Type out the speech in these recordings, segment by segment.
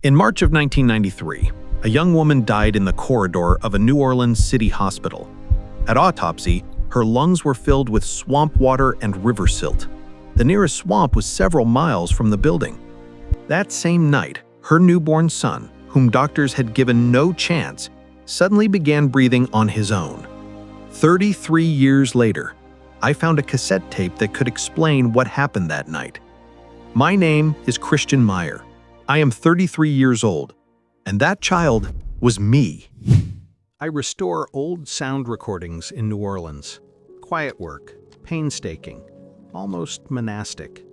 In March of 1993, a young woman died in the corridor of a New Orleans city hospital. At autopsy, her lungs were filled with swamp water and river silt. The nearest swamp was several miles from the building. That same night, her newborn son, whom doctors had given no chance, suddenly began breathing on his own. 33 years later, I found a cassette tape that could explain what happened that night. My name is Christian Meyer. I am 33 years old, and that child was me. I restore old sound recordings in New Orleans. Quiet work, painstaking, almost monastic.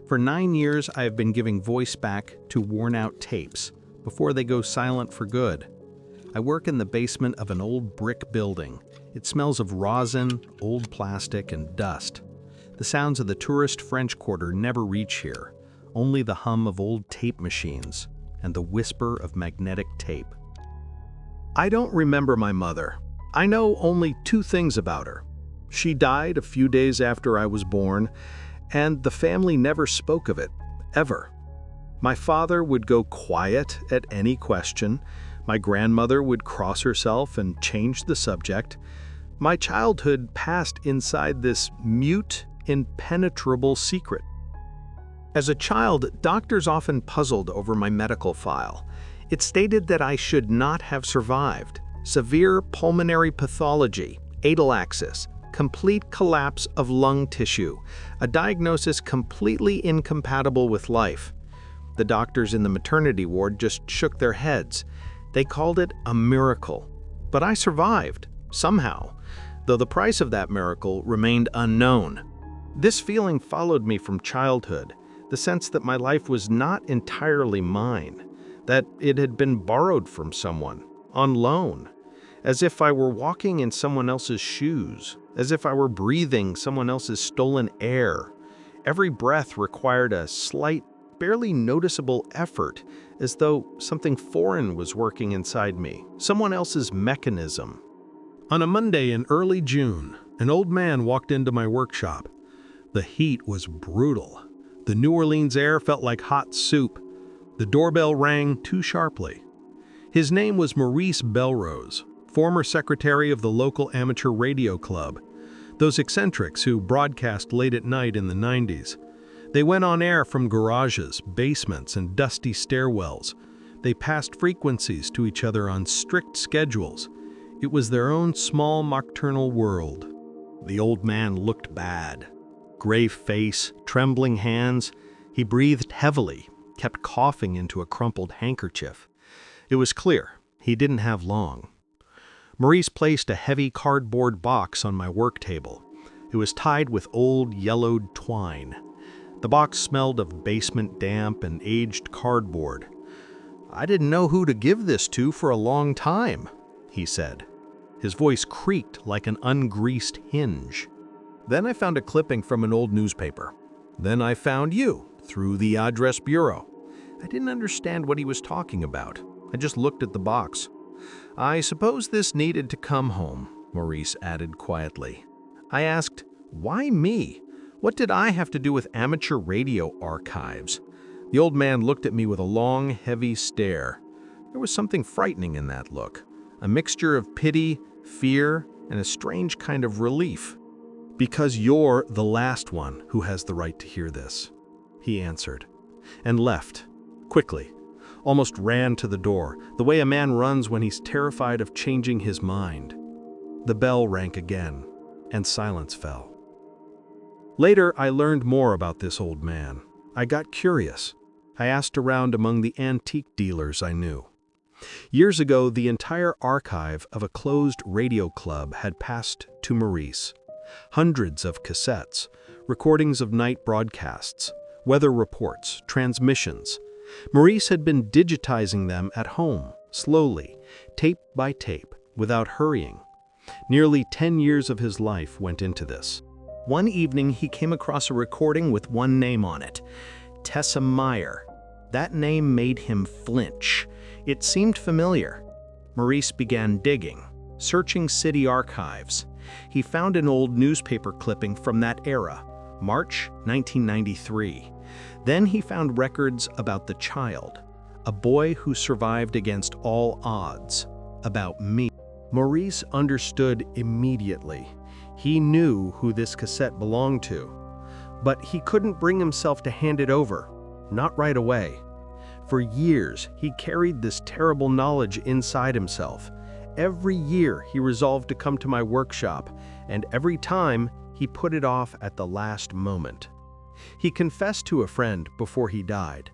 For 9 years, I have been giving voice back to worn-out tapes before they go silent for good. I work in the basement of an old brick building. It smells of rosin, old plastic, and dust. The sounds of the tourist French Quarter never reach here. Only the hum of old tape machines and the whisper of magnetic tape. I don't remember my mother. I know only 2 things about her. She died a few days after I was born, and the family never spoke of it, ever. My father would go quiet at any question. My grandmother would cross herself and change the subject. My childhood passed inside this mute, impenetrable secret. As a child, doctors often puzzled over my medical file. It stated that I should not have survived. Severe pulmonary pathology, atalaxis, complete collapse of lung tissue, a diagnosis completely incompatible with life. The doctors in the maternity ward just shook their heads. They called it a miracle. But I survived, somehow, though the price of that miracle remained unknown. This feeling followed me from childhood. The sense that my life was not entirely mine, that it had been borrowed from someone, on loan, as if I were walking in someone else's shoes, as if I were breathing someone else's stolen air. Every breath required a slight, barely noticeable effort, as though something foreign was working inside me, someone else's mechanism. On a Monday in early June, an old man walked into my workshop. The heat was brutal. The New Orleans air felt like hot soup. The doorbell rang too sharply. His name was Maurice Belrose, former secretary of the local amateur radio club, those eccentrics who broadcast late at night in the 90s. They went on air from garages, basements, and dusty stairwells. They passed frequencies to each other on strict schedules. It was their own small nocturnal world. The old man looked bad. Gray face, trembling hands. He breathed heavily, kept coughing into a crumpled handkerchief. It was clear he didn't have long. Maurice placed a heavy cardboard box on my work table. It was tied with old yellowed twine. The box smelled of basement damp and aged cardboard. "I didn't know who to give this to for a long time," he said. His voice creaked like an ungreased hinge. Then I found a clipping from an old newspaper. Then I found you through the address bureau. I didn't understand what he was talking about. I just looked at the box. "I suppose this needed to come home," Maurice added quietly. I asked, "Why me? What did I have to do with amateur radio archives?" The old man looked at me with a long, heavy stare. There was something frightening in that look, a mixture of pity, fear, and a strange kind of relief. "Because you're the last one who has the right to hear this," he answered, and left, quickly, almost ran to the door, the way a man runs when he's terrified of changing his mind. The bell rang again, and silence fell. Later, I learned more about this old man. I got curious. I asked around among the antique dealers I knew. Years ago, the entire archive of a closed radio club had passed to Maurice. Hundreds of cassettes, recordings of night broadcasts, weather reports, transmissions. Maurice had been digitizing them at home, slowly, tape by tape, without hurrying. Nearly 10 years of his life went into this. One evening, he came across a recording with one name on it, Tessa Meyer. That name made him flinch. It seemed familiar. Maurice began digging, searching city archives. He found an old newspaper clipping from that era, March 1993. Then he found records about the child, a boy who survived against all odds, about me. Maurice understood immediately. He knew who this cassette belonged to, but he couldn't bring himself to hand it over, not right away. For years, he carried this terrible knowledge inside himself. Every year, he resolved to come to my workshop, and every time, he put it off at the last moment. He confessed to a friend before he died.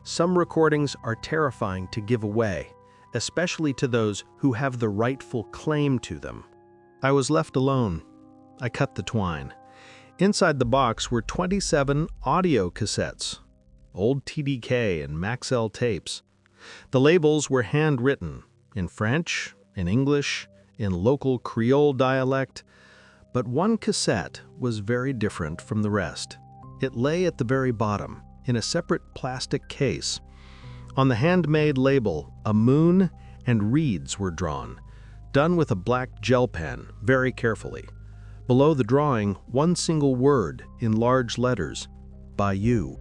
Some recordings are terrifying to give away, especially to those who have the rightful claim to them. I was left alone. I cut the twine. Inside the box were 27 audio cassettes, old TDK and Maxell tapes. The labels were handwritten, in French, in English, in local Creole dialect, but one cassette was very different from the rest. It lay at the very bottom, in a separate plastic case. On the handmade label, a moon and reeds were drawn, done with a black gel pen, very carefully. Below the drawing, one single word in large letters, bayou.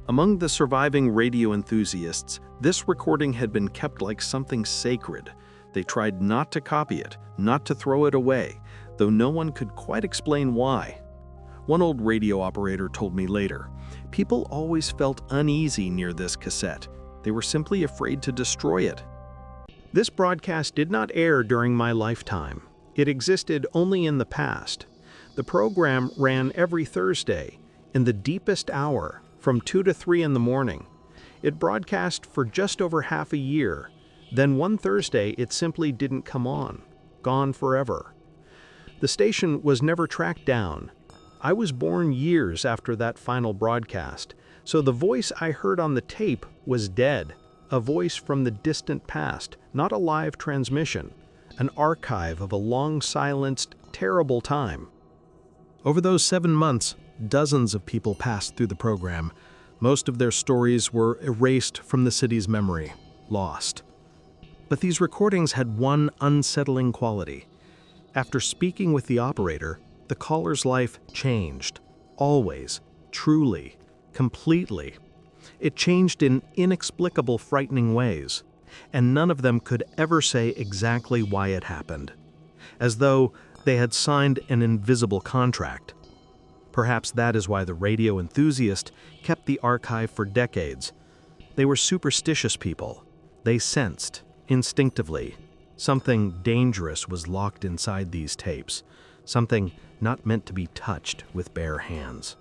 Among the surviving radio enthusiasts, this recording had been kept like something sacred. They tried not to copy it, not to throw it away, though no one could quite explain why. One old radio operator told me later, people always felt uneasy near this cassette. They were simply afraid to destroy it. This broadcast did not air during my lifetime. It existed only in the past. The program ran every Thursday, in the deepest hour, from 2 to 3 in the morning. It broadcast for just over half a year. Then one Thursday, it simply didn't come on. Gone forever. The station was never tracked down. I was born years after that final broadcast, so the voice I heard on the tape was dead, a voice from the distant past, not a live transmission, an archive of a long-silenced, terrible time. Over those 7 months, dozens of people passed through the program. Most of their stories were erased from the city's memory, lost. But these recordings had one unsettling quality. After speaking with the operator, the caller's life changed. Always. Truly. Completely. It changed in inexplicable, frightening ways, and none of them could ever say exactly why it happened, as though they had signed an invisible contract. Perhaps that is why the radio enthusiast kept the archive for decades. They were superstitious people. They sensed, instinctively, something dangerous was locked inside these tapes, something not meant to be touched with bare hands.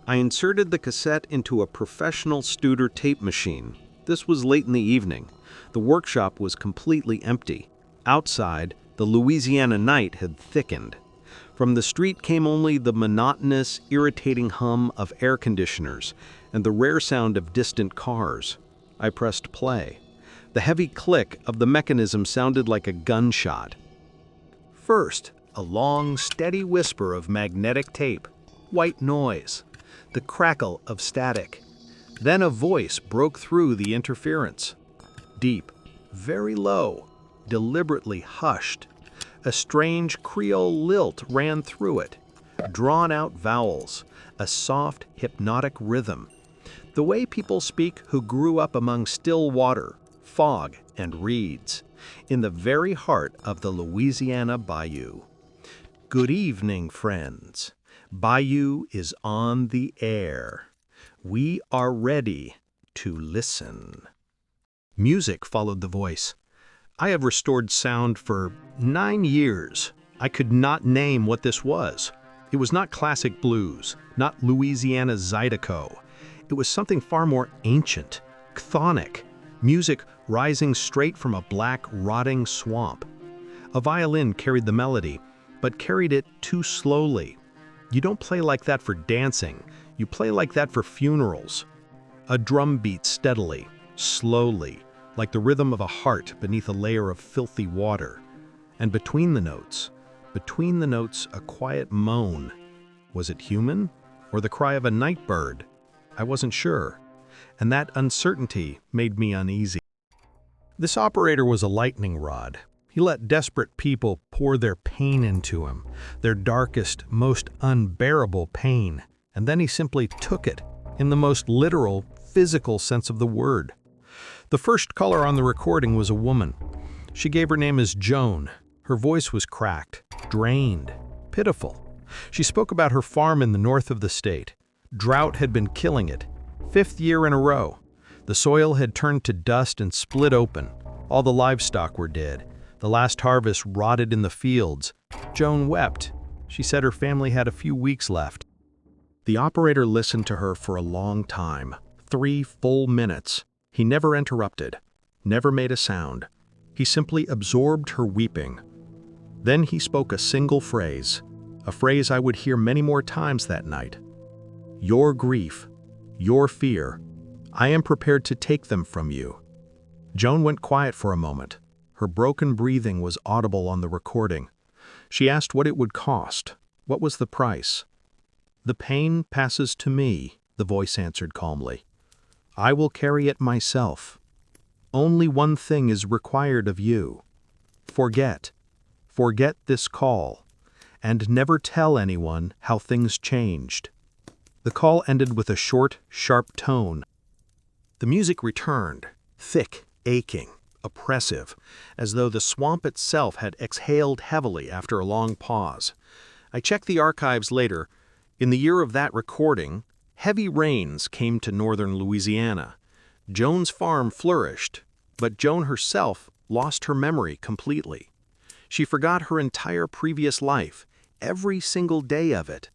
I inserted the cassette into a professional Studer tape machine. This was late in the evening. The workshop was completely empty. Outside, the Louisiana night had thickened. From the street came only the monotonous, irritating hum of air conditioners and the rare sound of distant cars. I pressed play. The heavy click of the mechanism sounded like a gunshot. First, a long, steady whisper of magnetic tape, white noise, the crackle of static. Then a voice broke through the interference. Deep, very low, deliberately hushed. A strange Creole lilt ran through it, drawn-out vowels, a soft, hypnotic rhythm. The way people speak who grew up among still water, fog, and reeds, in the very heart of the Louisiana bayou. Good evening, friends. Bayou is on the air. We are ready to listen. Music followed the voice. I have restored sound for 9 years. I could not name what this was. It was not classic blues, not Louisiana Zydeco. It was something far more ancient, chthonic, music rising straight from a black, rotting swamp. A violin carried the melody, but carried it too slowly. You don't play like that for dancing. You play like that for funerals. A drum beat steadily, slowly, like the rhythm of a heart beneath a layer of filthy water. And between the notes, a quiet moan. Was it human, or the cry of a night bird? I wasn't sure, and that uncertainty made me uneasy. This operator was a lightning rod. He let desperate people pour their pain into him, their darkest, most unbearable pain, and then he simply took it, in the most literal, physical sense of the word. The first caller on the recording was a woman. She gave her name as Joan. Her voice was cracked, drained, pitiful. She spoke about her farm in the north of the state. Drought had been killing it. 5th year in a row. The soil had turned to dust and split open. All the livestock were dead. The last harvest rotted in the fields. Joan wept. She said her family had a few weeks left. The operator listened to her for a long time, 3 full minutes. He never interrupted, never made a sound. He simply absorbed her weeping. Then he spoke a single phrase, a phrase I would hear many more times that night. Your grief, your fear, I am prepared to take them from you. Joan went quiet for a moment. Her broken breathing was audible on the recording. She asked what it would cost. What was the price? The pain passes to me, the voice answered calmly. I will carry it myself. Only one thing is required of you. Forget this call, and never tell anyone how things changed. The call ended with a short, sharp tone. The music returned, thick, aching, oppressive, as though the swamp itself had exhaled heavily after a long pause. I checked the archives later. In the year of that recording, heavy rains came to northern Louisiana. Joan's farm flourished, but Joan herself lost her memory completely. She forgot her entire previous life, every single day of it.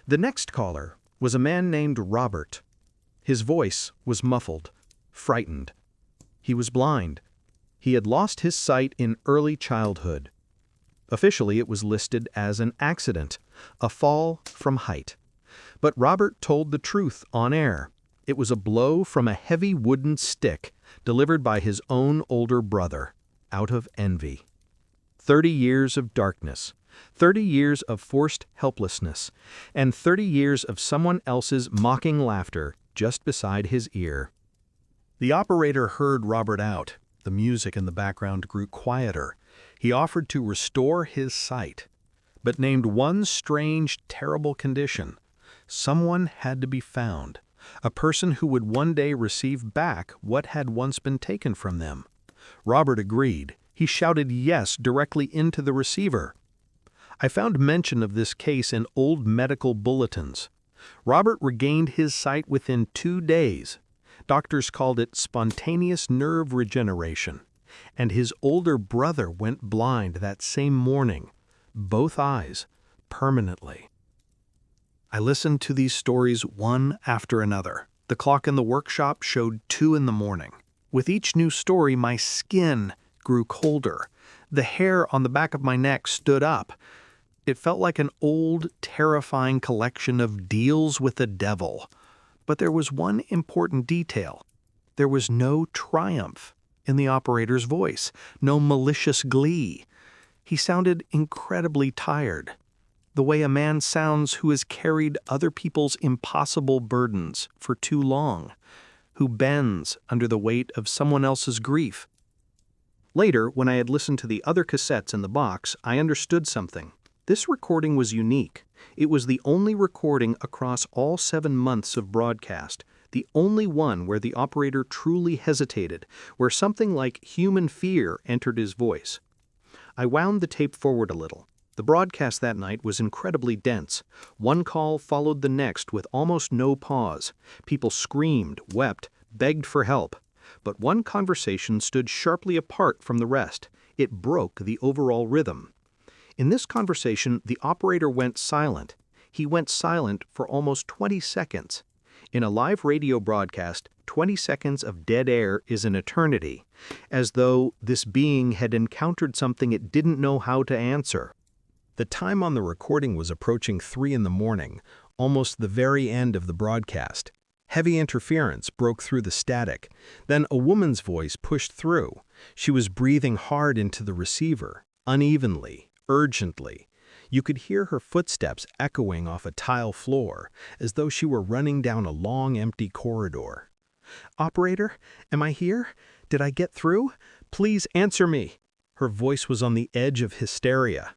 The next caller was a man named Robert. His voice was muffled, frightened. He was blind. He had lost his sight in early childhood. Officially, it was listed as an accident, a fall from height. But Robert told the truth on air. It was a blow from a heavy wooden stick delivered by his own older brother, out of envy. 30 years of darkness, 30 years of forced helplessness, and 30 years of someone else's mocking laughter just beside his ear. The operator heard Robert out. The music in the background grew quieter. He offered to restore his sight, but named one strange, terrible condition. Someone had to be found, a person who would one day receive back what had once been taken from them. Robert agreed. He shouted yes directly into the receiver. I found mention of this case in old medical bulletins. Robert regained his sight within 2 days. Doctors called it spontaneous nerve regeneration. And his older brother went blind that same morning, both eyes, permanently. I listened to these stories one after another. The clock in the workshop showed 2 in the morning. With each new story, my skin grew colder. The hair on the back of my neck stood up. It felt like an old, terrifying collection of deals with the devil. But there was one important detail. There was no triumph in the operator's voice, no malicious glee. He sounded incredibly tired, the way a man sounds who has carried other people's impossible burdens for too long, who bends under the weight of someone else's grief. Later, when I had listened to the other cassettes in the box, I understood something. This recording was unique. It was the only recording across all 7 months of broadcast, the only one where the operator truly hesitated, where something like human fear entered his voice. I wound the tape forward a little. The broadcast that night was incredibly dense. One call followed the next with almost no pause. People screamed, wept, begged for help. But one conversation stood sharply apart from the rest. It broke the overall rhythm. In this conversation, the operator went silent. He went silent for almost 20 seconds. In a live radio broadcast, 20 seconds of dead air is an eternity, as though this being had encountered something it didn't know how to answer. The time on the recording was approaching 3 in the morning, almost the very end of the broadcast. Heavy interference broke through the static. Then a woman's voice pushed through. She was breathing hard into the receiver, unevenly, urgently. You could hear her footsteps echoing off a tile floor, as though she were running down a long, empty corridor. "Operator, am I here? Did I get through? Please answer me." Her voice was on the edge of hysteria.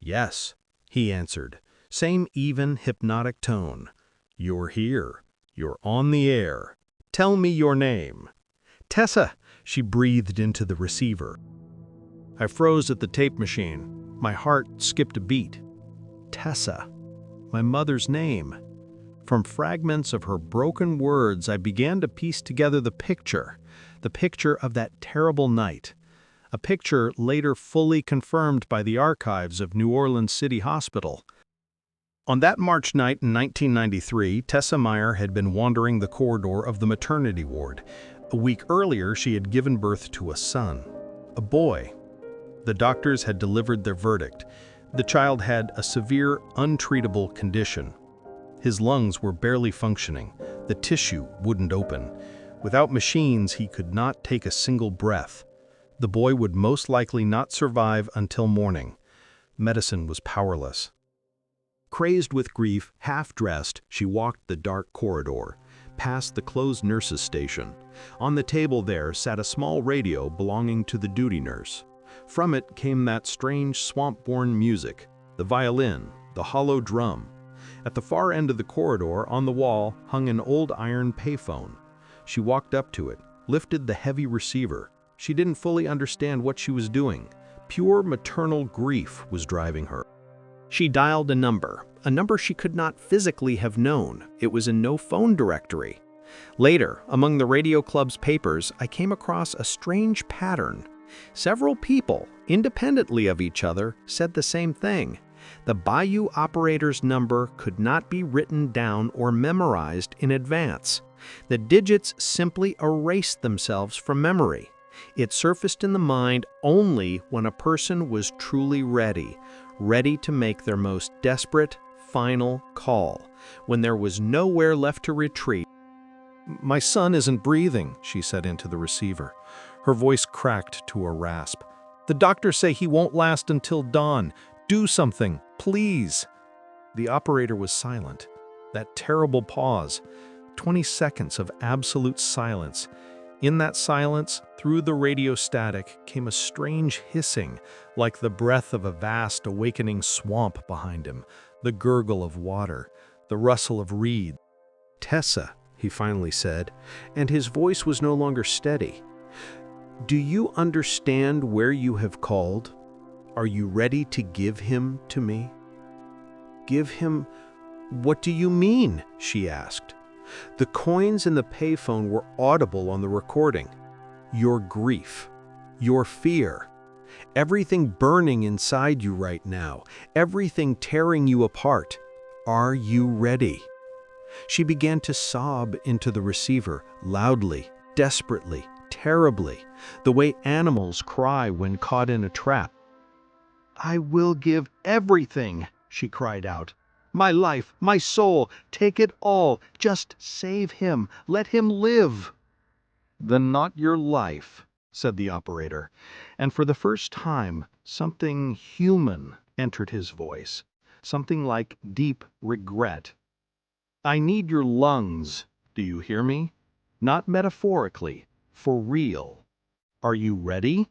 "Yes," he answered, same even, hypnotic tone. "You're here. You're on the air. Tell me your name." Tessa, she breathed into the receiver. I froze at the tape machine. My heart skipped a beat. Tessa, my mother's name. From fragments of her broken words, I began to piece together the picture of that terrible night. A picture later fully confirmed by the archives of New Orleans City Hospital. On that March night in 1993, Tessa Meyer had been wandering the corridor of the maternity ward. A week earlier, she had given birth to a son, a boy. The doctors had delivered their verdict. The child had a severe, untreatable condition. His lungs were barely functioning. The tissue wouldn't open. Without machines, he could not take a single breath. The boy would most likely not survive until morning. Medicine was powerless. Crazed with grief, half-dressed, she walked the dark corridor, past the closed nurse's station. On the table there sat a small radio belonging to the duty nurse. From it came that strange swamp-born music, the violin, the hollow drum. At the far end of the corridor, on the wall, hung an old iron payphone. She walked up to it, lifted the heavy receiver. She didn't fully understand what she was doing. Pure maternal grief was driving her. She dialed a number she could not physically have known. It was in no phone directory. Later, among the radio club's papers, I came across a strange pattern. Several people, independently of each other, said the same thing. The bayou operator's number could not be written down or memorized in advance. The digits simply erased themselves from memory. It surfaced in the mind only when a person was truly ready to make their most desperate, final call, when there was nowhere left to retreat. "My son isn't breathing," she said into the receiver. Her voice cracked to a rasp. "The doctors say he won't last until dawn. Do something, please." The operator was silent. That terrible pause. 20 seconds of absolute silence. In that silence, through the radio static, came a strange hissing, like the breath of a vast awakening swamp behind him, the gurgle of water, the rustle of reeds. "Tessa," he finally said, and his voice was no longer steady. "Do you understand where you have called? Are you ready to give him to me?" "Give him? What do you mean?" she asked. The coins in the payphone were audible on the recording. Your grief, your fear, everything burning inside you right now, everything tearing you apart. Are you ready? She began to sob into the receiver, loudly, desperately, terribly, the way animals cry when caught in a trap. "I will give everything," she cried out. "My life, my soul, take it all. Just save him. Let him live." "Then not your life," said the operator, and for the first time something human entered his voice, something like deep regret. "I need your lungs. Do you hear me? Not metaphorically, for real. Are you ready?"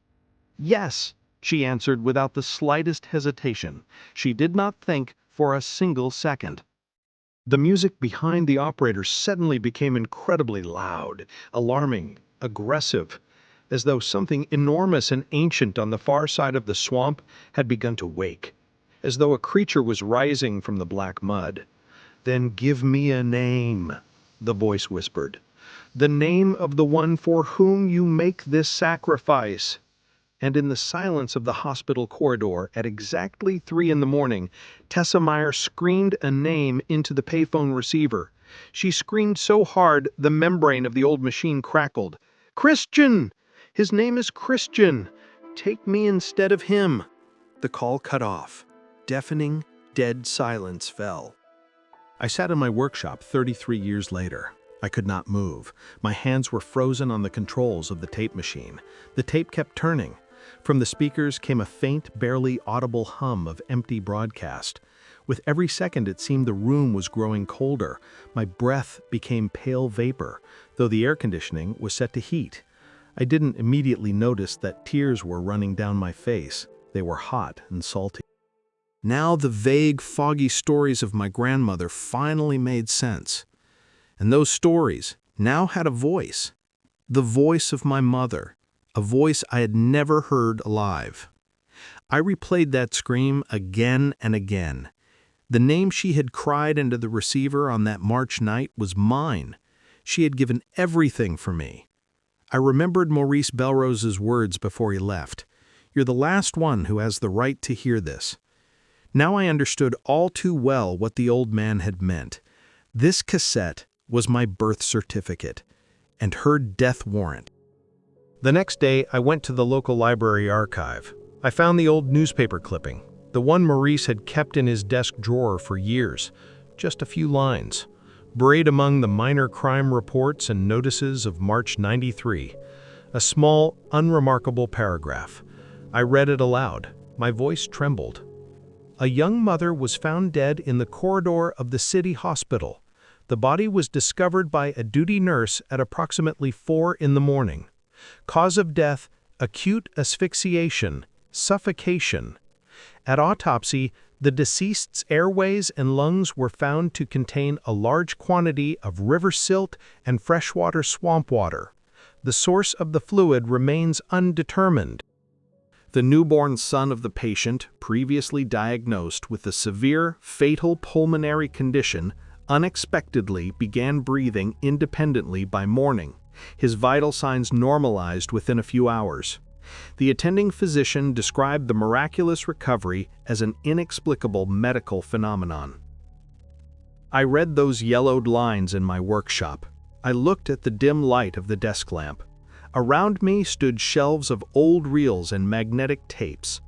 "Yes," she answered without the slightest hesitation. She did not think for a single second. The music behind the operator suddenly became incredibly loud, alarming, aggressive, as though something enormous and ancient on the far side of the swamp had begun to wake, as though a creature was rising from the black mud. "Then give me a name," the voice whispered. "The name of the one for whom you make this sacrifice." And in the silence of the hospital corridor, at exactly 3 a.m, Tessa Meyer screamed a name into the payphone receiver. She screamed so hard the membrane of the old machine crackled. "Christian! His name is Christian! Take me instead of him!" The call cut off. Deafening, dead silence fell. I sat in my workshop 33 years later. I could not move. My hands were frozen on the controls of the tape machine. The tape kept turning. From the speakers came a faint, barely audible hum of empty broadcast. With every second it seemed the room was growing colder. My breath became pale vapor, though the air conditioning was set to heat. I didn't immediately notice that tears were running down my face. They were hot and salty. Now the vague, foggy stories of my grandmother finally made sense. And those stories now had a voice. The voice of my mother, a voice I had never heard alive. I replayed that scream again and again. The name she had cried into the receiver on that March night was mine. She had given everything for me. I remembered Maurice Belrose's words before he left. "You're the last one who has the right to hear this." Now I understood all too well what the old man had meant. This cassette was my birth certificate and her death warrant. The next day, I went to the local library archive. I found the old newspaper clipping, the one Maurice had kept in his desk drawer for years, just a few lines. Buried among the minor crime reports and notices of March '93, a small, unremarkable paragraph. I read it aloud. My voice trembled. A young mother was found dead in the corridor of the city hospital. The body was discovered by a duty nurse at approximately 4 in the morning. Cause of death, acute asphyxiation, suffocation. At autopsy, the deceased's airways and lungs were found to contain a large quantity of river silt and freshwater swamp water. The source of the fluid remains undetermined. The newborn son of the patient, previously diagnosed with a severe, fatal pulmonary condition, unexpectedly began breathing independently by morning. His vital signs normalized within a few hours. The attending physician described the miraculous recovery as an inexplicable medical phenomenon. I read those yellowed lines in my workshop. I looked at the dim light of the desk lamp. Around me stood shelves of old reels and magnetic tapes.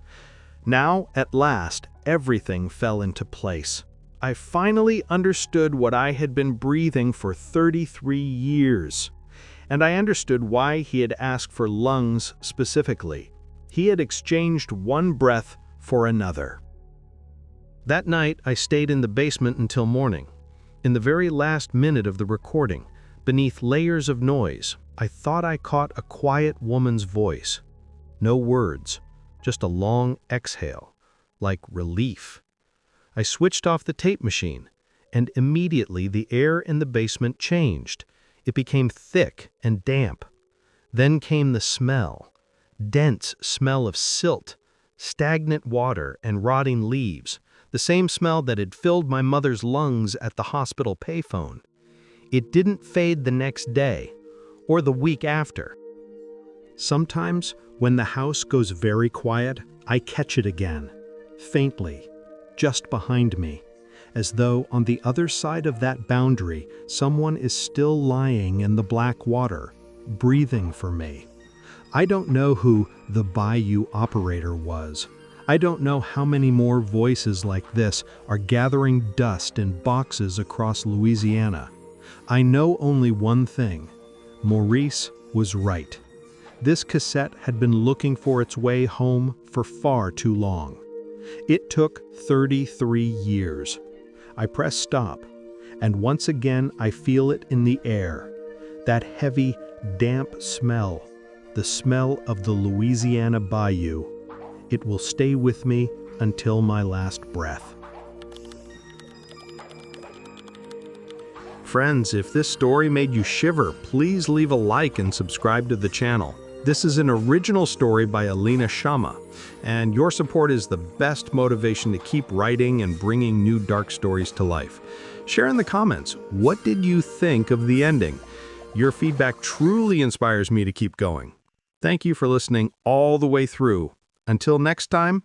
Now, at last, everything fell into place. I finally understood what I had been breathing for 33 years. And I understood why he had asked for lungs specifically. He had exchanged one breath for another. That night, I stayed in the basement until morning. In the very last minute of the recording, beneath layers of noise, I thought I caught a quiet woman's voice. No words, just a long exhale, like relief. I switched off the tape machine, and immediately the air in the basement changed. It became thick and damp. Then came the smell, dense smell of silt, stagnant water, and rotting leaves, the same smell that had filled my mother's lungs at the hospital payphone. It didn't fade the next day, or the week after. Sometimes, when the house goes very quiet, I catch it again, faintly, just behind me, as though on the other side of that boundary someone is still lying in the black water, breathing for me. I don't know who the bayou operator was. I don't know how many more voices like this are gathering dust in boxes across Louisiana. I know only one thing. Maurice was right. This cassette had been looking for its way home for far too long. It took 33 years. I press stop, and once again I feel it in the air. That heavy, damp smell, the smell of the Louisiana bayou. It will stay with me until my last breath. Friends, if this story made you shiver, please leave a like and subscribe to the channel. This is an original story by Alina Shama, and your support is the best motivation to keep writing and bringing new dark stories to life. Share in the comments, what did you think of the ending? Your feedback truly inspires me to keep going. Thank you for listening all the way through. Until next time,